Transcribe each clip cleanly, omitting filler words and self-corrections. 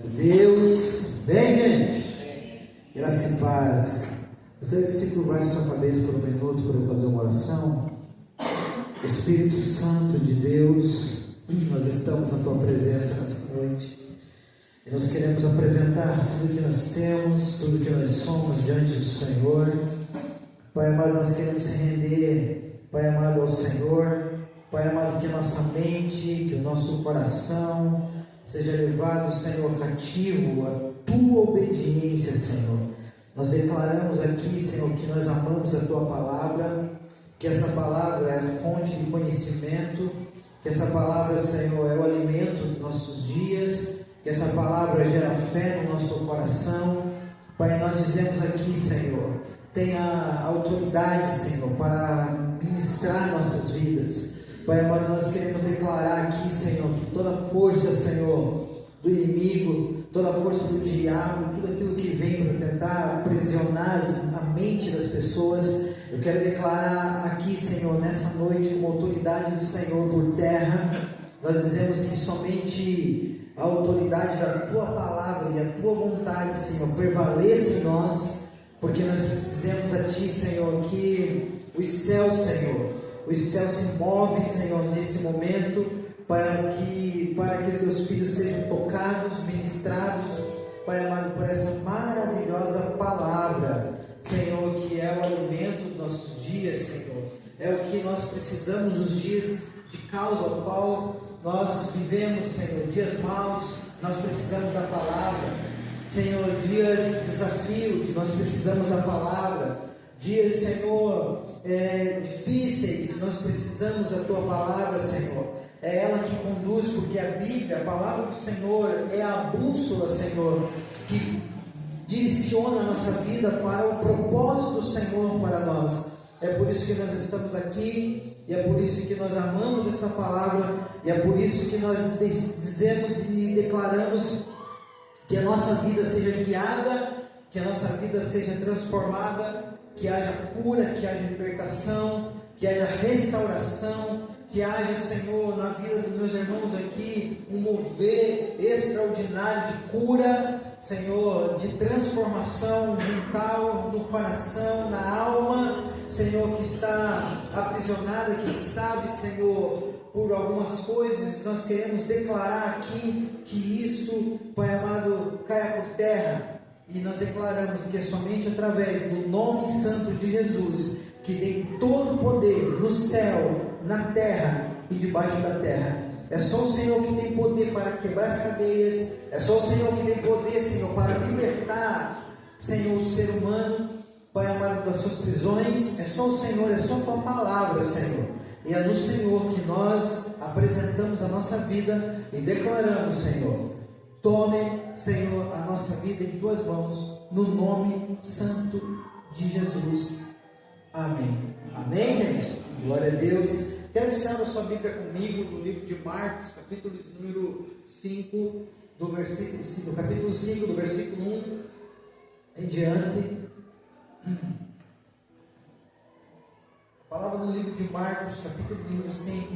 Deus, bem, gente? Graça e paz. Gostaria que se curvasse sua cabeça por um minuto para eu fazer uma oração. Espírito Santo de Deus, nós estamos na tua presença nessa noite e nós queremos apresentar tudo que nós temos, tudo que nós somos diante do Senhor. Pai amado, nós queremos se render, Pai amado, ao Senhor. Pai amado, que nossa mente, que o nosso coração seja levado, Senhor, cativo à tua obediência, Senhor. Nós declaramos aqui, Senhor, que nós amamos a tua palavra, que essa palavra é a fonte de conhecimento, que essa palavra, Senhor, é o alimento dos nossos dias, que essa palavra gera fé no nosso coração. Pai, nós dizemos aqui, Senhor, tenha autoridade, Senhor, para ministrar nossas vidas. Pai amado, nós queremos declarar aqui, Senhor, que toda força, Senhor, do inimigo, toda força do diabo, tudo aquilo que vem para tentar aprisionar a mente das pessoas, eu quero declarar aqui, Senhor, nessa noite, como autoridade do Senhor por terra, nós dizemos que somente a autoridade da tua palavra e a tua vontade, Senhor, prevaleça em nós, porque nós dizemos a ti, Senhor, que os céus, Senhor, os céus se movem, Senhor, nesse momento, para que teus filhos sejam tocados, ministrados, Pai amado, por essa maravilhosa palavra, Senhor, que é o alimento dos nossos dias, Senhor, é o que nós precisamos nos dias de caos ao qual nós vivemos, Senhor, dias maus, nós precisamos da palavra, Senhor, dias de desafios, nós precisamos da palavra, dias, Senhor, difíceis, nós precisamos da tua palavra, Senhor. É ela que conduz, porque a Bíblia, a palavra do Senhor, é a bússola, Senhor, que direciona a nossa vida para o propósito do Senhor para nós. É por isso que nós estamos aqui, e é por isso que nós amamos essa palavra, e é por isso que nós dizemos e declaramos que a nossa vida seja guiada, que a nossa vida seja transformada, que haja cura, que haja libertação, que haja restauração, que haja, Senhor, na vida dos meus irmãos aqui, um mover extraordinário de cura, Senhor, de transformação mental no coração, na alma, Senhor, que está aprisionada, quem sabe, Senhor, por algumas coisas, nós queremos declarar aqui que isso, Pai amado, caia por terra. E nós declaramos que é somente através do nome santo de Jesus, que tem todo o poder no céu, na terra e debaixo da terra. É só o Senhor que tem poder para quebrar as cadeias. É só o Senhor que tem poder, Senhor, para libertar, Senhor, o ser humano, Pai amado, das suas prisões. É só o Senhor, é só a tua palavra, Senhor. E é no Senhor que nós apresentamos a nossa vida e declaramos, Senhor, tome, Senhor, a nossa vida em tuas mãos, no nome santo de Jesus. Amém. Amém, gente? Glória a Deus. Quero que você abra sua Bíblia comigo no livro de Marcos, capítulo número 5, do versículo 5, do capítulo 5, do versículo 1 em diante. A palavra no livro de Marcos, capítulo número 5,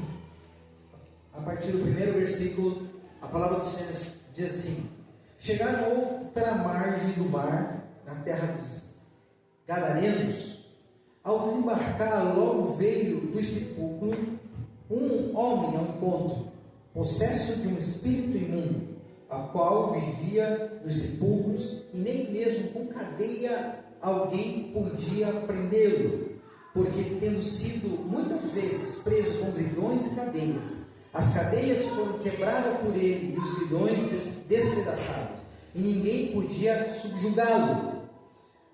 a partir do primeiro versículo, a palavra do Senhor diz assim: chegaram a outra margem do mar, na terra dos Gadarenos. Ao desembarcar, logo veio do sepulcro um homem ao encontro, possesso de um espírito imundo, a qual vivia nos sepulcros, e nem mesmo com cadeia alguém podia prendê-lo, porque tendo sido muitas vezes preso com grilhões e cadeias, as cadeias foram quebradas por ele e os grilhões despedaçados, e ninguém podia subjugá-lo.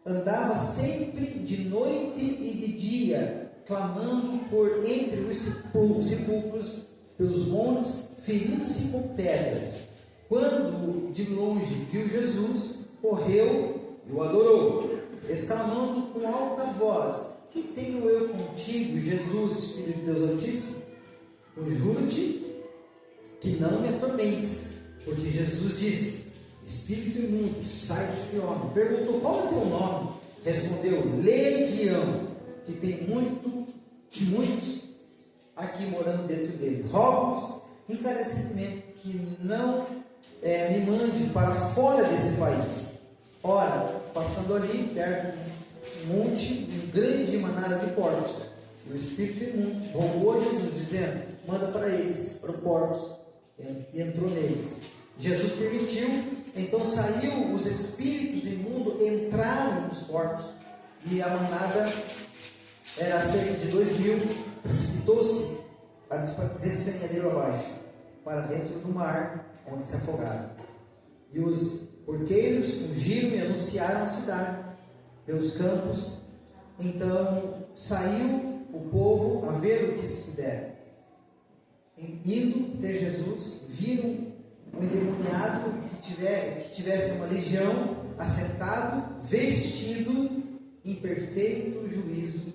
Andava sempre de noite e de dia, clamando por entre os sepulcros, pelos montes, ferindo-se com pedras. Quando de longe viu Jesus, correu e o adorou, exclamando com alta voz: que tenho eu contigo, Jesus, Filho de Deus Altíssimo? Conjuro-te que não me atormentes, porque Jesus disse: espírito imundo, sai desse homem. Perguntou: qual é o teu nome? Respondeu: Legião, que tem muitos aqui morando dentro dele. Rogo-vos encarecidamente que não me mande para fora desse país. Ora, passando ali, perto de um monte, um grande manada de porcos. E o espírito imundo rogou a Jesus, dizendo: manda para eles, para os porcos. E entrou neles. Jesus permitiu, então saiu os espíritos imundos, entraram nos porcos, e a manada era cerca de 2.000, precipitou-se a despenhadeiro abaixo, para dentro do mar, onde se afogaram. E os porqueiros fugiram e anunciaram a cidade pelos campos. Então saiu o povo a ver o que se dera. Indo ter Jesus, viram um endemoniado que tivesse uma legião, assentado, vestido em perfeito juízo,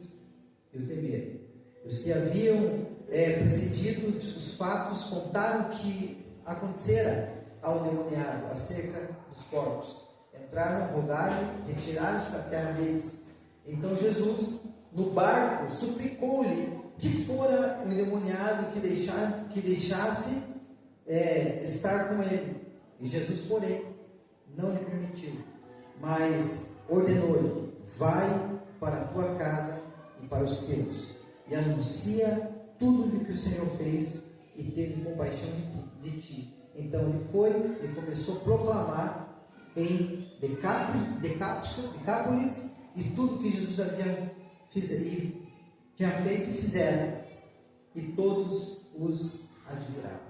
e o temeram. Os que haviam precedido os fatos contaram o que acontecera ao endemoniado acerca dos porcos. Entraram, rogaram, retiraram-se da terra deles. Então Jesus, no barco, suplicou-lhe que fora o endemoniado que deixasse estar com ele. E Jesus, porém, não lhe permitiu, mas ordenou-lhe: vai para a tua casa e para os teus, e anuncia tudo o que o Senhor fez, e teve compaixão de ti. Então ele foi e começou a proclamar em Decápolis e tudo que Jesus tinha feito e fizeram, e todos os admiraram.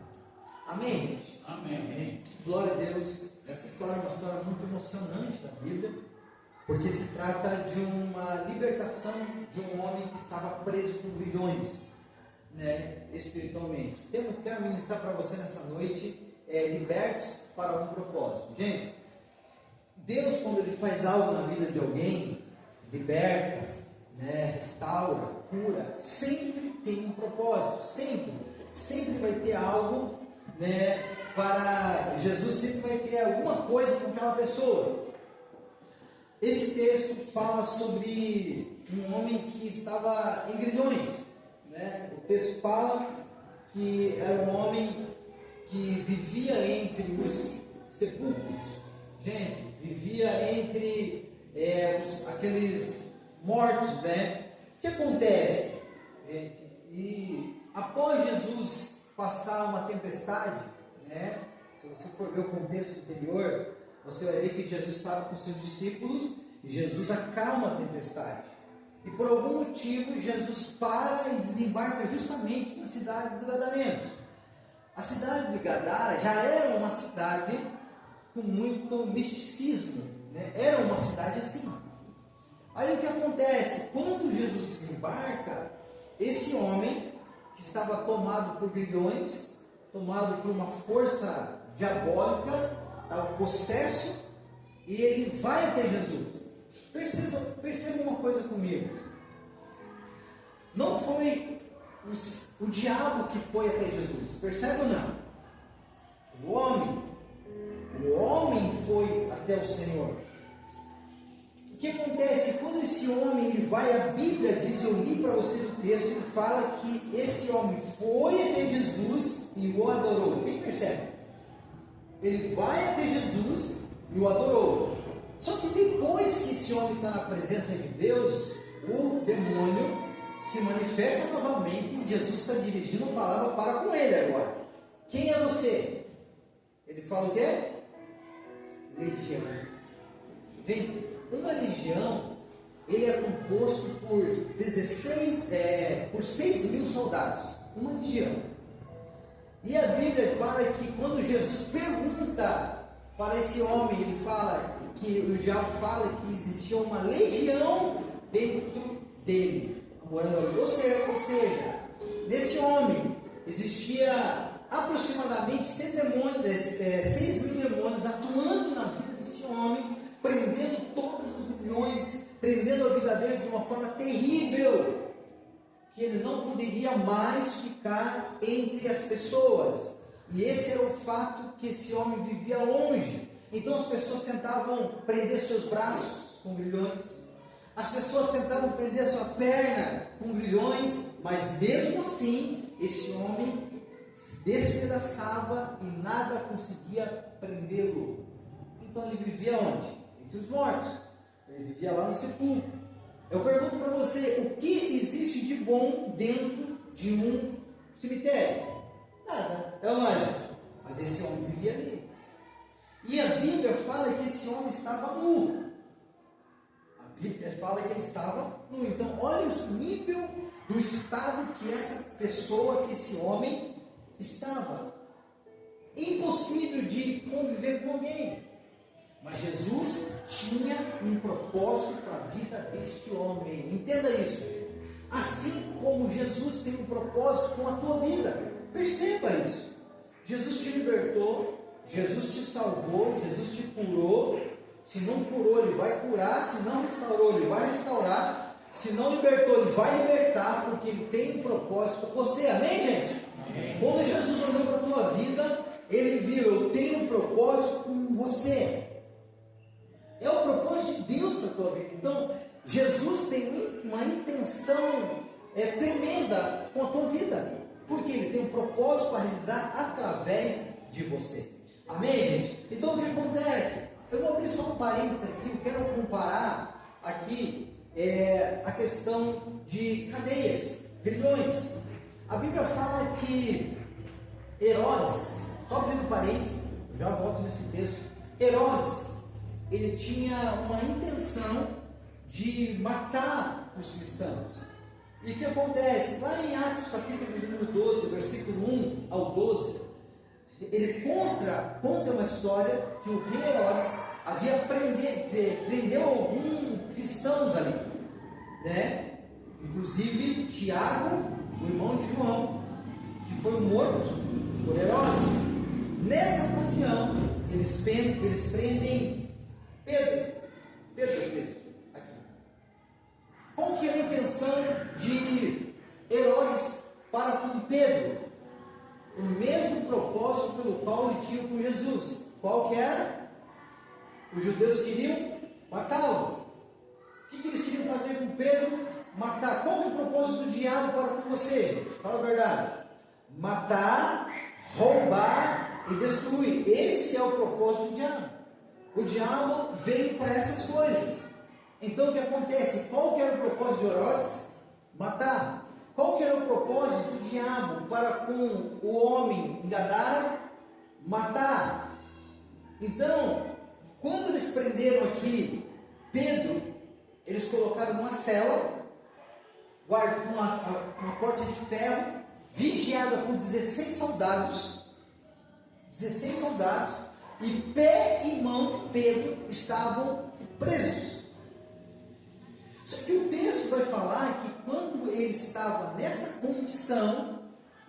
Amém, gente? Amém. Glória a Deus. Essa história é uma história muito emocionante da Bíblia, porque se trata de uma libertação de um homem que estava preso por grilhões, espiritualmente. Quero ministrar para você nessa noite, libertos para algum propósito. Gente, Deus, quando Ele faz algo na vida de alguém, liberta, restaura, cura, sempre tem um propósito, sempre vai ter algo, para Jesus, sempre vai ter alguma coisa com aquela pessoa. Esse texto fala sobre um homem que estava em grilhões, O texto fala que era um homem que vivia entre os sepulcros, vivia entre aqueles mortos, O que acontece, E após Jesus passar uma tempestade, se você for ver o contexto anterior, você vai ver que Jesus estava com seus discípulos e Jesus acalma a tempestade. E por algum motivo Jesus para e desembarca justamente na cidade dos Gadarenos. A cidade de Gadara já era uma cidade com muito misticismo, Era uma cidade assim. Aí o que acontece? Quando Jesus desembarca, esse homem que estava tomado por grilhões, tomado por uma força diabólica, estava possesso, e ele vai até Jesus. Perceba uma coisa comigo. Não foi o diabo que foi até Jesus, percebe ou não? O homem foi até o Senhor. O que acontece? Quando esse homem ele vai, a Bíblia diz, eu li para vocês o texto, ele fala que esse homem foi até Jesus e o adorou. Quem percebe? Ele vai até Jesus e o adorou. Só que depois que esse homem está na presença de Deus, o demônio se manifesta novamente e Jesus está dirigindo a palavra para com ele agora. Quem é você? Ele fala o quê? Legião. Gente, uma legião, ele é composto por 6.000 soldados. Uma legião. E a Bíblia fala que quando Jesus pergunta para esse homem, ele fala que o diabo fala que existia uma legião dentro dele, morando ali. Ou seja, nesse homem existia aproximadamente 6.000 demônios atuando na vida desse homem, prendendo todos os milhões, prendendo a vida dele de uma forma terrível, que ele não poderia mais ficar entre as pessoas. E esse era o fato, que esse homem vivia longe. Então as pessoas tentavam prender seus braços com grilhões, as pessoas tentavam prender sua perna com grilhões, mas mesmo assim esse homem despedaçava e nada conseguia prendê-lo. Então ele vivia onde? Entre os mortos. Ele vivia lá no sepulcro. Eu pergunto para você, o que existe de bom dentro de um cemitério? Nada, é uma gente. Mas esse homem vivia ali. E a Bíblia fala que esse homem estava nu. A Bíblia fala que ele estava nu. Então, olha o nível do estado que essa pessoa, que esse homem estava. Impossível de conviver com alguém. Mas Jesus tinha um propósito para a vida deste homem. Entenda isso. Assim como Jesus tem um propósito com a tua vida. Perceba isso. Jesus te libertou, Jesus te salvou, Jesus te curou. Se não curou, Ele vai curar. Se não restaurou, Ele vai restaurar. Se não libertou, Ele vai libertar, porque Ele tem um propósito com você. Amém, gente? Amém. Quando Jesus olhou para a tua vida, Ele viu, eu tenho um propósito com você. É o propósito de Deus para a tua vida. Então, Jesus tem uma intenção tremenda com a tua vida. Porque Ele tem um propósito para realizar através de você. Amém, gente? Então, o que acontece? Eu vou abrir só um parênteses aqui. Eu quero comparar aqui a questão de cadeias, grilhões. A Bíblia fala que Herodes, só abrindo parênteses, eu já volto nesse texto. Herodes, ele tinha uma intenção de matar os cristãos. E o que acontece? Lá em Atos capítulo número 12, versículo 1 ao 12, ele conta uma história que o rei Herodes havia prendeu alguns cristãos ali, né? Inclusive Tiago, o irmão de João, que foi morto por Herodes. Nessa ocasião, eles prendem Pedro é preso aqui. Qual que era a intenção de Herodes para com Pedro? O mesmo propósito pelo qual ele tinha com Jesus. Qual que era? Os judeus queriam matá-lo. O que eles queriam fazer com Pedro? Matar. Qual que é o propósito do diabo para com você? Fala a verdade. Matar, roubar e destruir. Esse é o propósito do diabo. O diabo veio para essas coisas. Então o que acontece? Qual que era o propósito de Herodes? Matar. Qual que era o propósito do diabo para com o homem em Gadara? Matar. Então, quando eles prenderam aqui Pedro, eles colocaram numa cela, guardaram uma porta de ferro, vigiada por 16 soldados. 16 soldados. E pé e mão de Pedro estavam presos. Só que o texto vai falar que quando ele estava nessa condição,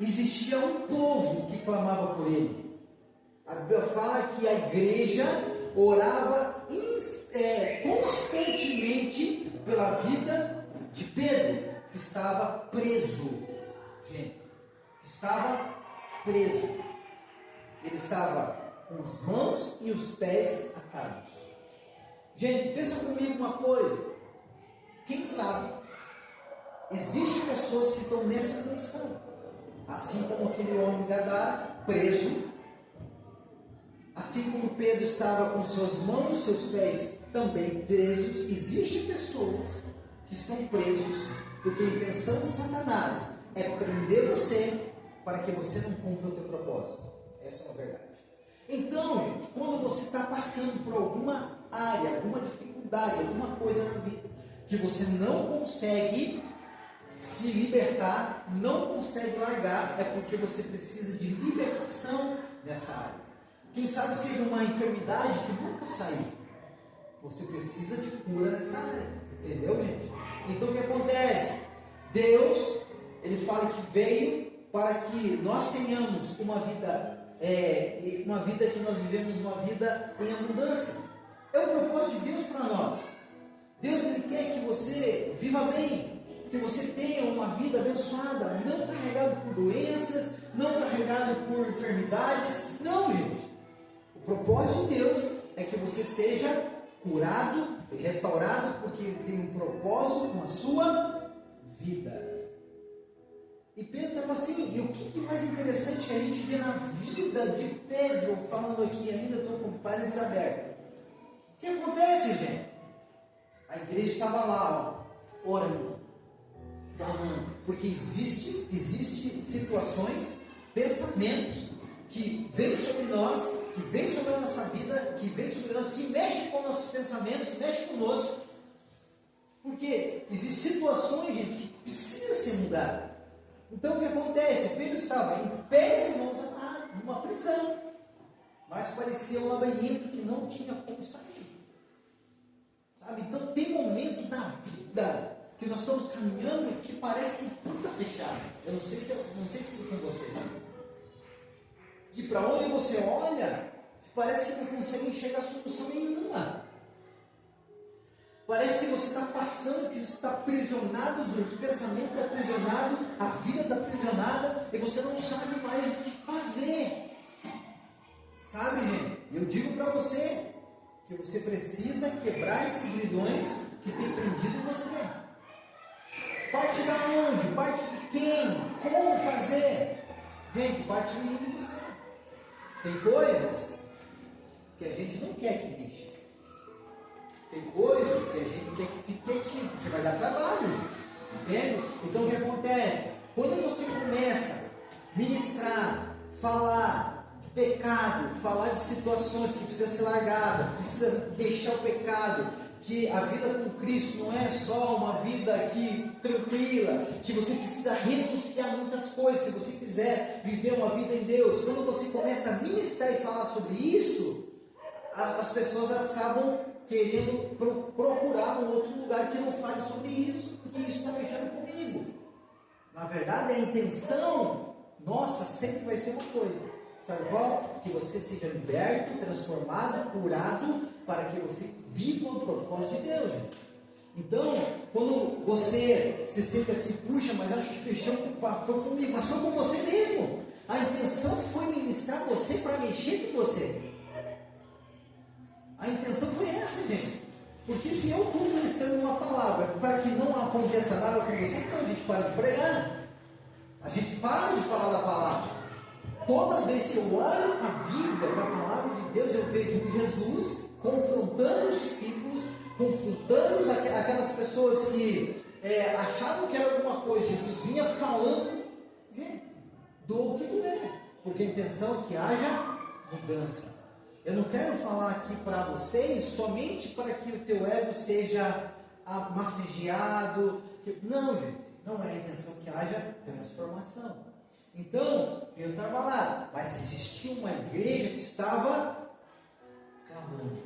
existia um povo que clamava por ele. A Bíblia fala que a igreja orava constantemente pela vida de Pedro, que estava preso. Gente, que estava preso. Ele estava com as mãos e os pés atados. Gente, pensa comigo uma coisa. Quem sabe, existem pessoas que estão nessa condição. Assim como aquele homem Gadara, preso. Assim como Pedro estava com suas mãos e seus pés também presos. Existem pessoas que estão presos, porque a intenção de Satanás é prender você para que você não cumpra o teu propósito. Essa é a verdade. Então, gente, quando você está passando por alguma área, alguma dificuldade, alguma coisa na vida, que você não consegue se libertar, não consegue largar, é porque você precisa de libertação nessa área. Quem sabe seja uma enfermidade que nunca saiu. Você precisa de cura nessa área. Entendeu, gente? Então o que acontece? Deus, Ele fala que veio para que nós tenhamos uma vida que nós vivemos uma vida em abundância. É o propósito de Deus para nós. Deus, Ele quer que você viva bem, que você tenha uma vida abençoada, não carregado por doenças, não carregado por enfermidades. Não, gente. O propósito de Deus é que você seja curado e restaurado, porque Ele tem um propósito com a sua vida. E Pedro estava assim, e o que mais interessante que a gente vê na vida de Pedro, falando aqui, ainda estou com parênteses abertos. O que acontece, gente? A igreja estava lá, ó, orando, clamando, porque existe situações, pensamentos que vêm sobre nós, que vêm sobre a nossa vida, que vêm sobre nós, que mexem com nossos pensamentos, mexem conosco, porque existem situações, gente, que precisam ser mudadas. Então o que acontece? Pedro estava em pés e mãos atados, numa prisão, mas parecia um labirinto que não tinha como sair. Sabe? Então tem momentos na vida que nós estamos caminhando que parece que tudo está fechado. Eu não sei se é com vocês. Que para onde você olha, parece que não consegue enxergar solução nenhuma. Parece que você está passando, que você está aprisionado, os pensamentos estão aprisionados, a vida está aprisionada, e você não sabe mais o que fazer. Sabe, gente? Eu digo para você que você precisa quebrar esses grilhões que têm prendido você. Parte da onde? Parte de quem? Como fazer? Gente, parte de mim e de você. Tem coisas que a gente não quer que mexa. Tem coisas que a gente quer que fique quietinho, porque vai dar trabalho. Entende? Então o que acontece? Quando você começa a ministrar, falar de pecado, falar de situações que precisa ser largada, precisa deixar o pecado, que a vida com Cristo não é só uma vida aqui tranquila, que você precisa renunciar a muitas coisas, se você quiser viver uma vida em Deus. Quando você começa a ministrar e falar sobre isso, as pessoas elas acabam querendo procurar um outro lugar que não fale sobre isso, porque isso está mexendo comigo. Na verdade, a intenção nossa sempre vai ser uma coisa, sabe qual? Que você seja liberto, transformado, curado, para que você viva o propósito de Deus. Então, quando você se sente assim, puxa, mas acho que fechou foi comigo, mas foi com você mesmo. A intenção foi ministrar você para mexer com você. A intenção foi essa, gente. Porque se eu estou ministrando uma palavra para que não aconteça nada com você, então a gente para de pregar. A gente para de falar da palavra. Toda vez que eu olho para a Bíblia, para a palavra de Deus, eu vejo Jesus confrontando os discípulos, confrontando aquelas pessoas que achavam que era alguma coisa. Jesus vinha falando, gente, do que não é. Porque a intenção é que haja mudança. Eu não quero falar aqui para vocês somente para que o teu ego seja massageado. Não, gente, não é a intenção que haja transformação. Então, eu estava lá, mas existia uma igreja que estava clamando.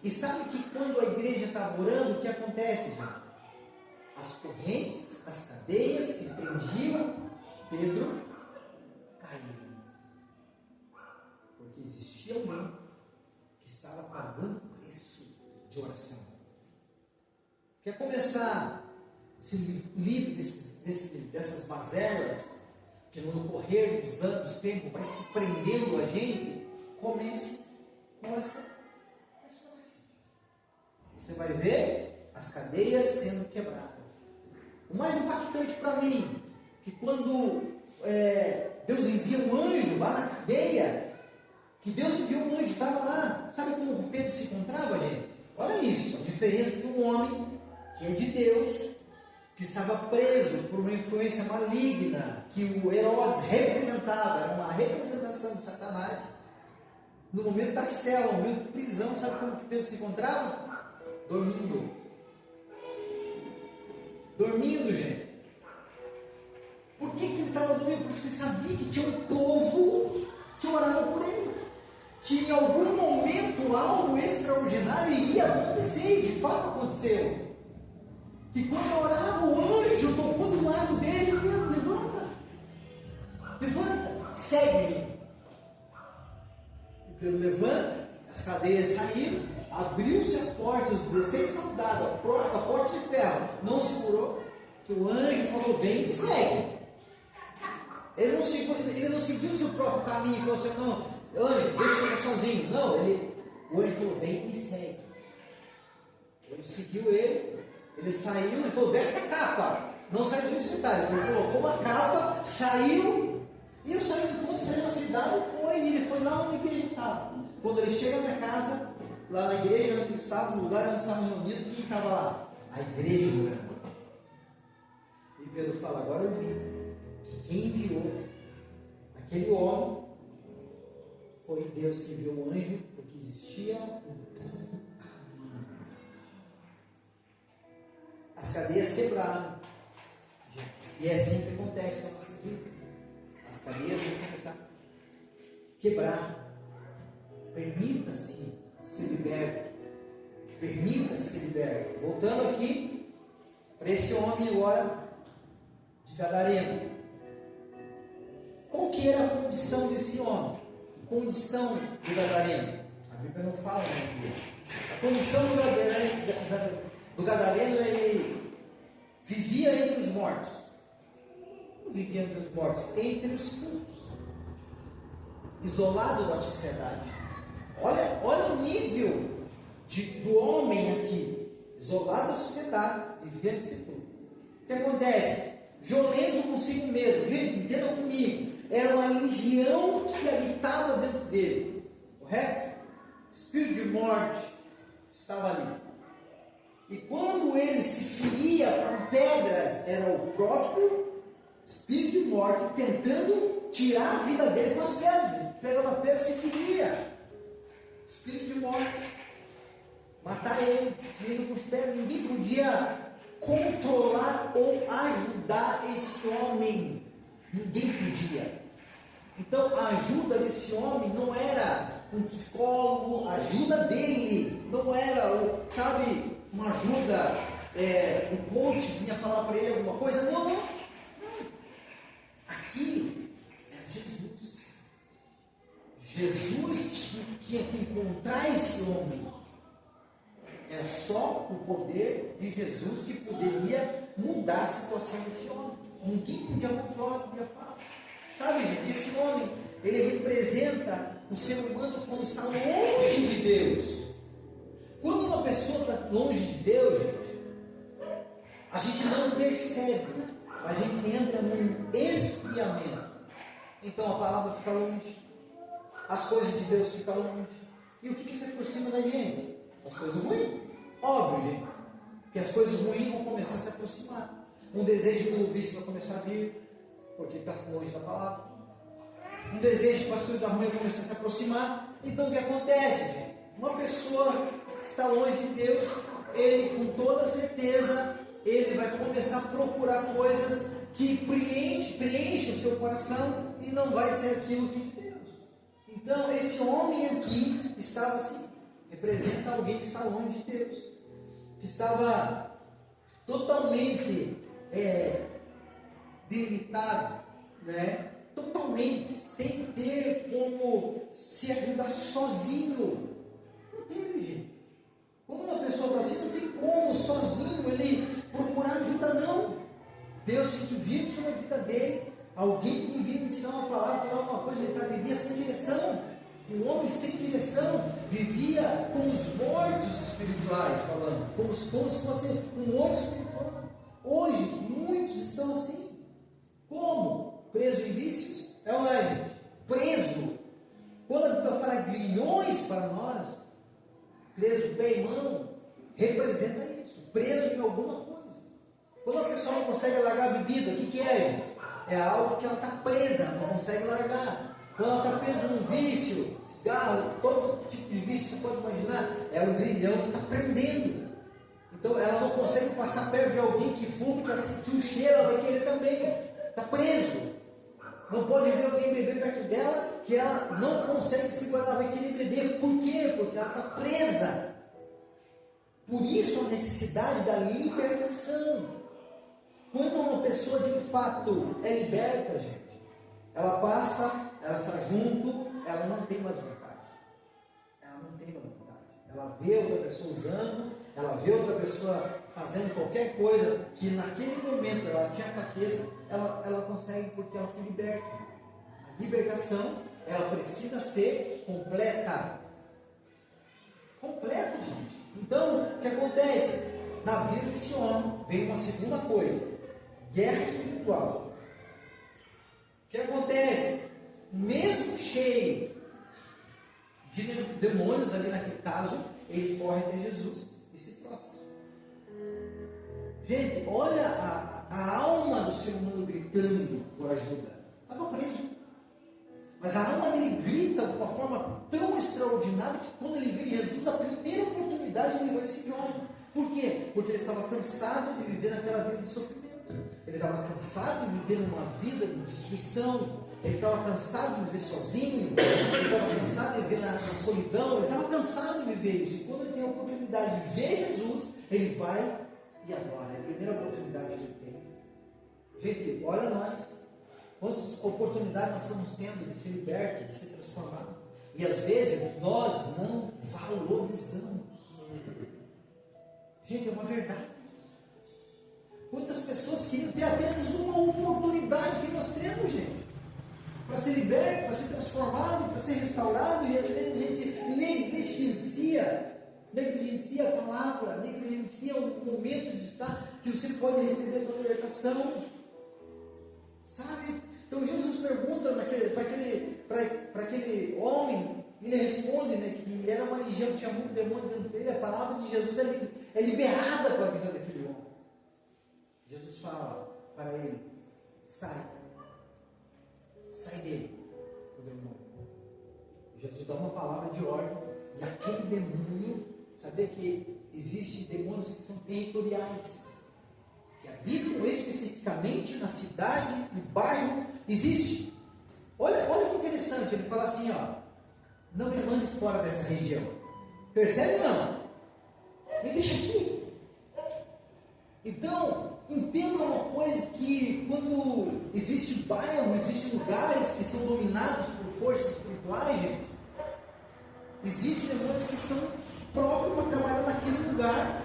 E sabe que quando a igreja estava orando, o que acontece, gente? As correntes, as cadeias que prendiam Pedro caíram. Porque existia alguém que estava pagando o preço de oração. Quer começar a se livre dessas mazelas que no correr dos anos, tempo, vai se prendendo a gente? Comece com essa. Você vai ver as cadeias sendo quebradas. O mais impactante para mim, que quando Deus envia um anjo lá na cadeia, que Deus enviou um anjo, estava lá, sabe como Pedro se encontrava, gente? Olha isso, a diferença de um homem que é de Deus, que estava preso por uma influência maligna, que o Herodes representava, era uma representação de Satanás. No momento da cela, no momento de prisão, sabe como que Pedro se encontrava? Dormindo. Dormindo, gente. Por que ele estava dormindo? Porque ele sabia que tinha um povo que orava por ele. Que em algum momento algo extraordinário iria acontecer, e de fato aconteceu. Que quando eu orava, o anjo tocou do lado dele e falou: levanta, segue-me. E Pedro levanta, as cadeias saíram, abriu-se as portas, os 16 soldados, a porta de ferro não segurou, que o anjo falou: vem e segue. Ele não seguiu o seu próprio caminho e falou assim: não, anjo, deixa eu ir sozinho. Não, o anjo falou: vem e segue. Ele seguiu ele saiu e falou: desce a capa. Não saiu de cidade, ele colocou uma capa, saiu, e eu saí do ponto, saiu da cidade, e ele foi lá onde a igreja estava. Quando ele chega na casa, lá na igreja onde ele estava, no lugar onde estavam reunidos, quem estava lá? A igreja orando. E Pedro fala, agora eu vi que quem enviou aquele homem foi Deus que enviou o anjo, porque existia um povo clamando. As cadeias quebraram. E é assim que acontece com as nossas vidas. As cadeias vão começar a quebrar. Permita-se ser liberto. Permita-se ser liberto. Voltando aqui para esse homem agora de Gadareno. Qual que era a condição desse homem? A condição do Gadareno. A Bíblia não fala dele. A condição do Gadareno, ele vivia entre os mortos. Não vivia entre os mortos, entre os puros. Isolado da sociedade. Olha o nível do homem aqui. Isolado da sociedade, vivia entre si tudo. O que acontece? Violento consigo mesmo. Gente, entenda comigo. Era uma legião que habitava dentro dele. Correto? Espírito de morte estava ali. E quando ele se feria com pedras, era o próprio espírito de morte tentando tirar a vida dele com as pedras. Ele pegava a pedra e se feria. Espírito de morte. Matar ele, ferindo com as pedras. Ninguém podia controlar ou ajudar esse homem. Ninguém podia. Então a ajuda desse homem não era um psicólogo, a ajuda dele não era, uma ajuda, um coach vinha falar para ele alguma coisa. Não. Aqui era Jesus. Jesus tinha que encontrar esse homem. Era só o poder de Jesus que poderia mudar a situação desse homem. Ninguém podia controlar, podia falar. Sabe, gente, esse homem, ele representa o ser humano quando está longe de Deus. Quando uma pessoa está longe de Deus, gente, a gente não percebe, a gente entra num esfriamento. Então a palavra fica longe, as coisas de Deus ficam longe. E o que se aproxima da gente? As coisas ruins. Óbvio, gente, que as coisas ruins vão começar a se aproximar. Um desejo do vício vai começar a vir, porque está longe da palavra. Um desejo para as coisas ruins vão começar a se aproximar. Então o que acontece, gente? Uma pessoa que está longe de Deus, ele com toda certeza, ele vai começar a procurar coisas que preenchem o seu coração e não vai ser aquilo que é de Deus. Então esse homem aqui estava assim, representa alguém que está longe de Deus, que estava totalmente delimitado, totalmente sem ter como se ajudar sozinho. Não teve, gente. Quando uma pessoa está assim, não tem como sozinho ele procurar ajuda, não. Deus tem que vir sobre a vida dele. Alguém tem que vir ensinar uma palavra, falar uma coisa. Ele vivia sem direção. Um homem sem direção vivia com os mortos espirituais, falando, como se fosse um homem espiritual. Hoje, muitos estão assim. Como? Preso em vícios? É ou não é, gente? Preso. Quando a Bíblia fala grilhões para nós, preso pé e mão, representa isso. Preso em alguma coisa. Quando a pessoa não consegue largar a bebida, o que é, gente? É algo que ela está presa, não consegue largar. Quando ela está presa num vício, cigarro, todo tipo de vício que você pode imaginar, é um grilhão que está prendendo. Então ela não consegue passar perto de alguém que fuma, que ela sentiu o cheiro, ela vai querer também. Está preso. Não pode ver alguém beber perto dela, que ela não consegue segurar, ela vai querer beber. Por quê? Porque ela está presa. Por isso a necessidade da libertação. Quando uma pessoa de fato é liberta, gente, ela passa, ela está junto, ela não tem mais vontade. Ela não tem mais vontade. Ela vê outra pessoa usando, ela vê outra pessoa fazendo qualquer coisa que naquele momento ela tinha fraqueza, ela consegue porque ela foi liberta. A libertação, ela precisa ser completa. Completa, gente. Então, o que acontece? Na vida desse homem, vem uma segunda coisa. Guerra espiritual. O que acontece? Mesmo cheio de demônios ali naquele caso, ele corre até Jesus e se prostra. Gente, olha a alma do ser humano gritando por ajuda. Estava preso. Mas a alma dele grita de uma forma tão extraordinária que quando ele vê Jesus, a primeira oportunidade ele vai se jogar. Por quê? Porque ele estava cansado de viver naquela vida de sofrimento. Ele estava cansado de viver numa vida de destruição. Ele estava cansado de viver sozinho. Ele estava cansado de viver na solidão. Ele estava cansado de viver isso. E quando ele tem a oportunidade de ver Jesus, ele vai e adora. É a primeira oportunidade que ele tem. Gente, olha nós. Quantas oportunidades nós estamos tendo de ser libertos, de ser transformados. E às vezes nós não valorizamos. Gente, é uma verdade. Quantas pessoas queriam ter apenas uma oportunidade que nós temos, gente, para ser liberto, para ser transformado, para ser restaurado, e às vezes a gente negligencia a palavra, negligencia o momento de estar, que você pode receber a libertação, sabe? Então Jesus pergunta para aquele homem, ele responde, né, que era uma legião, tinha muito demônio dentro dele. A palavra de Jesus é liberada para a vida daquele homem. Jesus fala para ele: sai dele, o demônio. Jesus dá uma palavra de ordem, e aquele demônio, saber que existem demônios que são territoriais, que habitam especificamente na cidade, no bairro, existe. Olha que interessante, ele fala assim, ó: não me mande fora dessa região. Percebe ou não? Me deixa aqui. Então, entenda uma coisa, que quando existe bairro, existem lugares que são dominados por forças espirituais, gente, existem demônios que são próprios para trabalhar naquele lugar,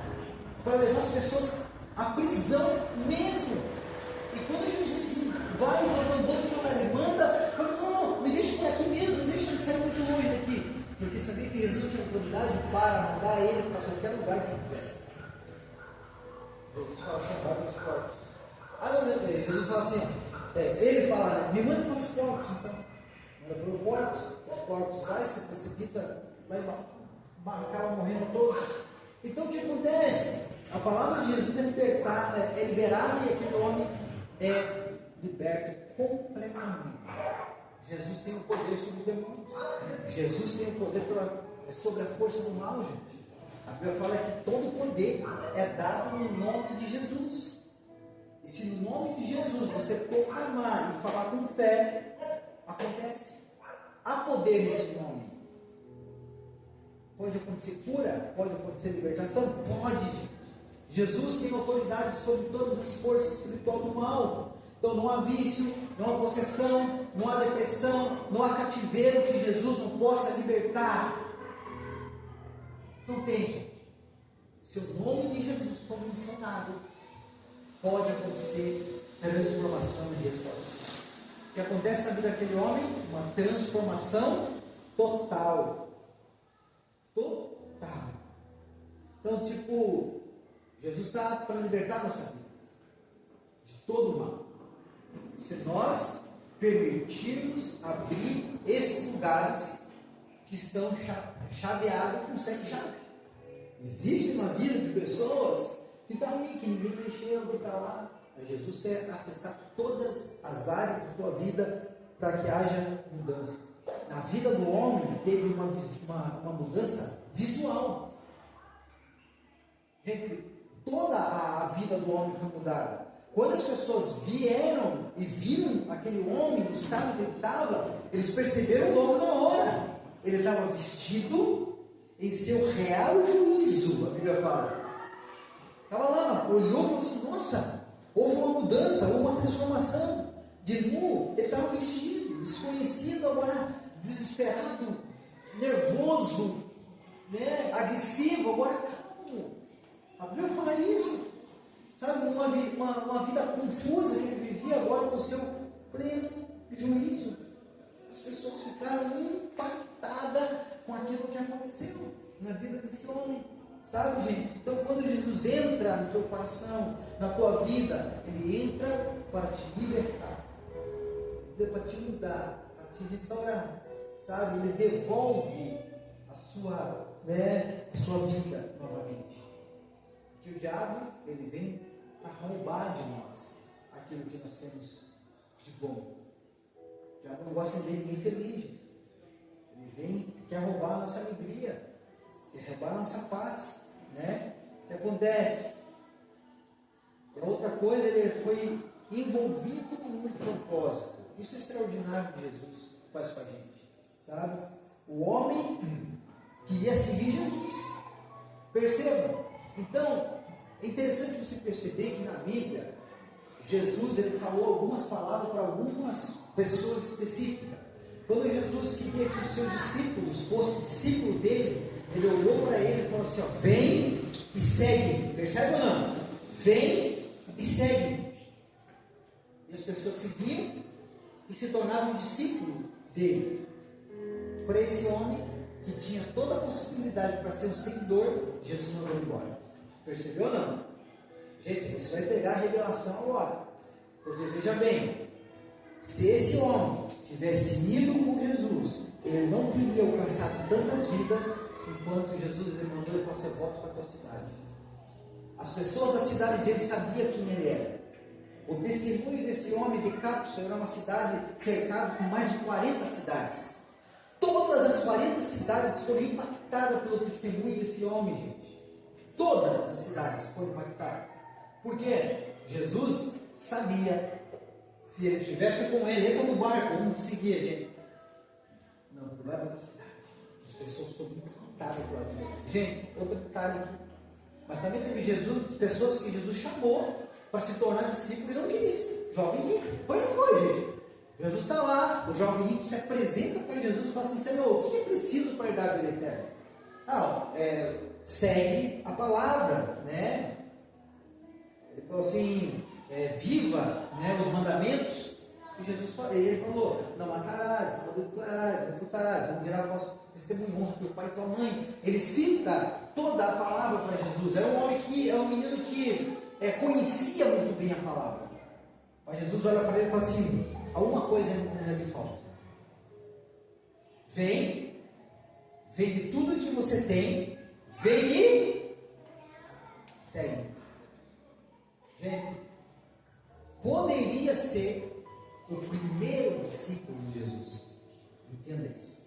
para levar as pessoas à prisão mesmo. E quando Jesus vai mandando outro lugar, ele manda, fala: não, me deixa aqui mesmo, não deixa ele sair muito longe daqui. Porque sabia que Jesus tinha autoridade para mandar ele para qualquer lugar que ele quisesse. Jesus fala assim: vai para os porcos. Jesus fala assim, ele fala: me manda para os porcos, então. Manda para os porcos vai, se precipita, vai acaba morrendo todos. Então o que acontece? A palavra de Jesus é liberada, e aquele homem é liberto completamente. Jesus tem o poder sobre os demônios. Jesus tem o poder sobre a força do mal, gente. A Bíblia fala que todo o poder é dado no nome de Jesus. E se no nome de Jesus você proclamar e falar com fé, acontece. Há poder nesse nome. Pode acontecer cura, pode acontecer libertação, pode. Jesus tem autoridade sobre todas as forças espirituais do mal. Então não há vício, não há possessão, não há depressão, não há cativeiro que Jesus não possa libertar. Não tem, gente. Se o nome de Jesus for mencionado, pode acontecer transformação e restauração. O que acontece na vida daquele homem? Uma transformação total. Total. Então, Jesus está para libertar a nossa vida de todo o mal. Se nós permitirmos abrir esses lugares que estão chaveados com 7 chaves. Existe uma vida de pessoas que está ali, que ninguém mexeu, que está lá. Mas Jesus quer acessar todas as áreas da tua vida para que haja mudança. Na vida do homem teve uma mudança visual. Gente, toda a vida do homem foi mudada. Quando as pessoas vieram e viram aquele homem no estado que ele estava, eles perceberam logo na hora. Ele estava vestido em seu real juízo, a Bíblia fala. Estava lá, olhou e falou assim: nossa, houve uma mudança, houve uma transformação. De nu, ele estava vestido, desconhecido, agora desesperado, nervoso, né, agressivo, agora calmo. A Bíblia fala isso. Sabe, uma vida confusa que ele vivia, agora no seu pleno juízo. As pessoas ficaram impactadas com aquilo que aconteceu na vida desse homem. Sabe, gente? Então, quando Jesus entra no teu coração, na tua vida, Ele entra para te libertar, para te mudar, para te restaurar, sabe? Ele devolve a sua vida novamente. Porque o diabo, ele vem para roubar de nós aquilo que nós temos de bom. O diabo não gosta de ver ninguém feliz, gente. Ele vem, quer roubar a nossa alegria, quer roubar a nossa paz, né? O que acontece? Outra coisa, ele foi envolvido num propósito. Isso é extraordinário que Jesus faz com a gente, sabe? O homem queria seguir Jesus. Perceba? Então, é interessante você perceber que na Bíblia, Jesus ele falou algumas palavras para algumas pessoas específicas. Quando Jesus queria que os seus discípulos fossem discípulos dele, ele olhou para ele e falou assim, ó, vem e segue. Percebe ou não? Vem e segue. E as pessoas seguiam e se tornavam discípulos dele. Para esse homem que tinha toda a possibilidade para ser um seguidor, Jesus mandou embora. Percebeu ou não? Gente, você vai pegar a revelação agora. Porque veja bem, se esse homem tivesse ido com Jesus, ele não teria alcançado tantas vidas, enquanto Jesus ele mandou ele falar, volta para a tua cidade. As pessoas da cidade dele sabiam quem ele era. O testemunho desse homem de Cápsula era uma cidade cercada com mais de 40 cidades. Todas as 40 cidades foram impactadas pelo testemunho desse homem, gente. Todas as cidades foram impactadas. Por quê? Jesus sabia, se ele estivesse com ele, entra no barco, vamos seguir, gente. Não vai para a cidade. As pessoas foram impactadas por aquilo. Gente, outro detalhe aqui. Mas também teve pessoas que Jesus chamou para se tornar discípulo e não quis. Jovem rico. Foi ou não foi, gente? Jesus está lá, o jovem rico se apresenta para Jesus e fala assim, Senhor, o que é preciso para herdar a vida eterna? Segue a palavra, né? Ele falou assim, viva, né, os mandamentos. E Jesus ele falou, não matarás, não adulterarás, não furtarás, não dirás falso testemunho, honra teu pai e tua mãe. Ele cita toda a palavra para Jesus. Era um homem que, um menino que conhecia muito bem a palavra. Mas Jesus olha para ele e fala assim, alguma coisa me falta. Vem de tudo que você tem, vem e segue. Gente, poderia ser o primeiro discípulo de Jesus. Entenda isso.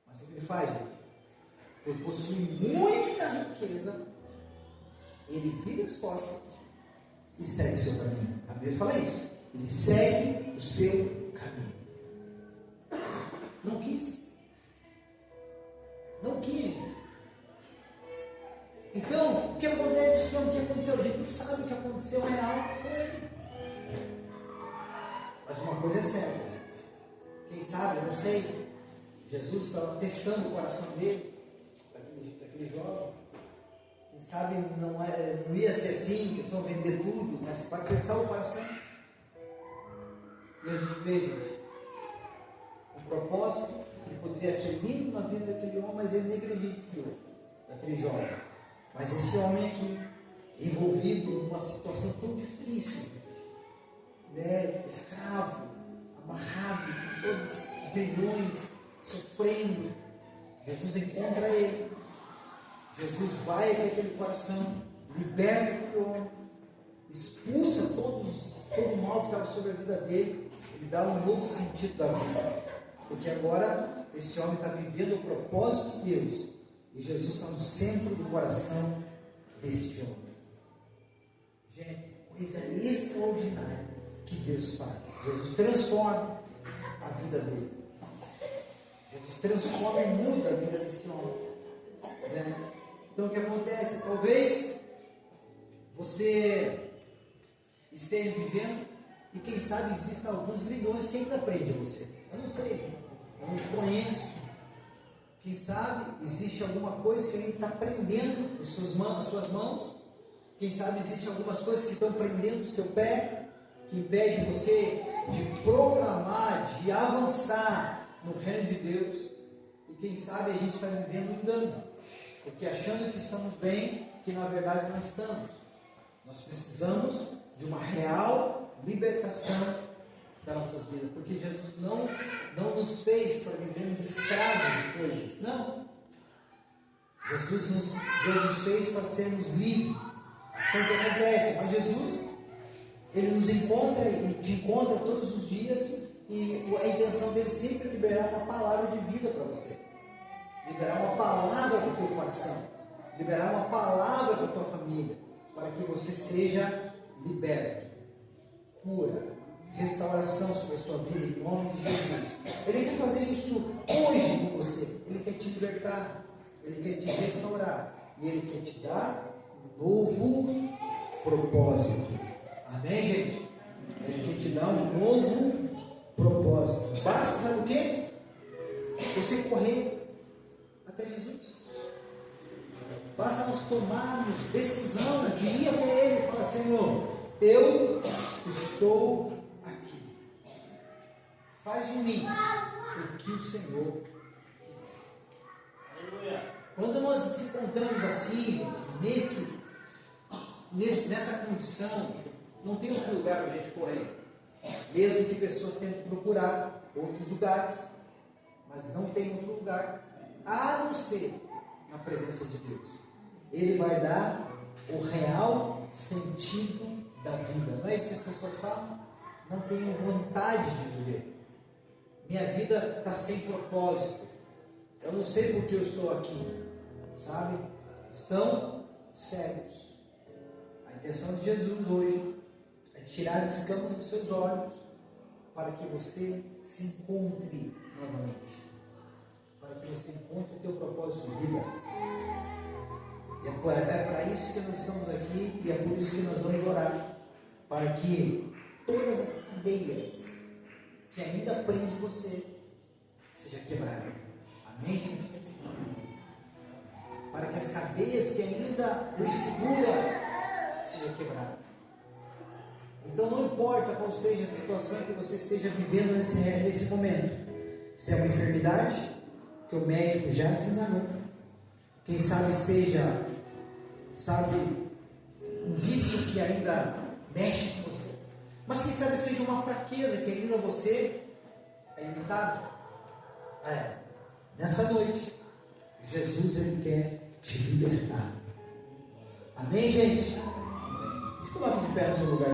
Mas o que ele faz, gente? Por possuir muita riqueza, ele vira as costas e segue o seu caminho. A Bíblia fala isso. Ele segue o seu caminho. Não quis. Não quis. Então, o que acontece? O que aconteceu? A gente não sabe o que aconteceu real com ele. Mas uma coisa é certa. Quem sabe, eu não sei. Jesus estava testando o coração dele, daquele jovem. Quem sabe não ia ser assim, que só vender tudo, mas para testar o coração. E a gente vê, gente, o propósito que poderia ser lindo na vida daquele homem, mas ele negligenciou daquele jovem. Mas esse homem aqui, envolvido numa situação tão difícil, né, escravo, amarrado, com todos os grilhões, sofrendo, Jesus encontra ele. Jesus vai até aquele coração, liberta aquele homem, expulsa todo o mal que estava sobre a vida dele, ele dá um novo sentido da vida, porque agora esse homem está vivendo o propósito de Deus, e Jesus está no centro do coração deste homem. Gente, coisa extraordinária que Deus faz. Jesus transforma a vida dele. Jesus transforma e muda a vida desse homem, né? Então o que acontece? Talvez você esteja vivendo e quem sabe existam alguns grilhões que ainda prendem você. Eu não sei, eu não te conheço. Quem sabe existe alguma coisa que ainda está prendendo as suas mãos. Quem sabe existem algumas coisas que estão prendendo o seu pé, que impedem você de proclamar, de avançar no reino de Deus. E quem sabe a gente está vivendo um engano. porque achando que estamos bem, que na verdade não estamos. Nós precisamos de uma real libertação das nossas vidas, porque Jesus não nos fez para vivermos escravos de coisas, não. Jesus fez para sermos livres. Então o que acontece? Mas Jesus, Ele nos encontra e te encontra todos os dias, e a intenção dele sempre é liberar uma palavra de vida para você, liberar uma palavra para o teu coração, liberar uma palavra para a tua família, para que você seja liberto, cura, restauração sobre a sua vida, em nome de Jesus. Ele quer fazer isso hoje com você. Ele quer te libertar, Ele quer te restaurar, e Ele quer te dar um novo propósito. Amém, gente? Ele quer te dar um novo propósito. Basta, sabe o quê? Você correr até Jesus. Basta nós tomarmos decisão de ir até Ele e falar: Senhor, eu estou aqui. Faz em mim o que o Senhor quiser. Quando nós nos encontramos assim, gente, nessa condição, não tem outro lugar para a gente correr. Mesmo que pessoas tenham que procurar outros lugares, mas não tem outro lugar a não ser na presença de Deus. Ele vai dar o real sentido da vida. Não é isso que as pessoas falam? Não tenho vontade de viver. Minha vida está sem propósito. Eu não sei por que eu estou aqui. Sabe? Estão cegos. A intenção de Jesus hoje é tirar as escamas dos seus olhos, para que você se encontre novamente, para que você encontre o teu propósito de vida. E é para isso que nós estamos aqui, e é por isso que nós vamos orar, para que todas as cadeias que ainda prendem você sejam quebradas. Amém, gente? Para que as cadeias que ainda nos seguram sejam quebradas. Então não importa qual seja a situação que você esteja vivendo nesse momento. Se é uma enfermidade que o médico já desenganou, quem sabe seja, um vício que ainda mexe com você, mas quem sabe seja uma fraqueza que ainda você é limitado. Nessa noite, Jesus, Ele quer te libertar. Amém, gente? Se coloque de pé no seu lugar.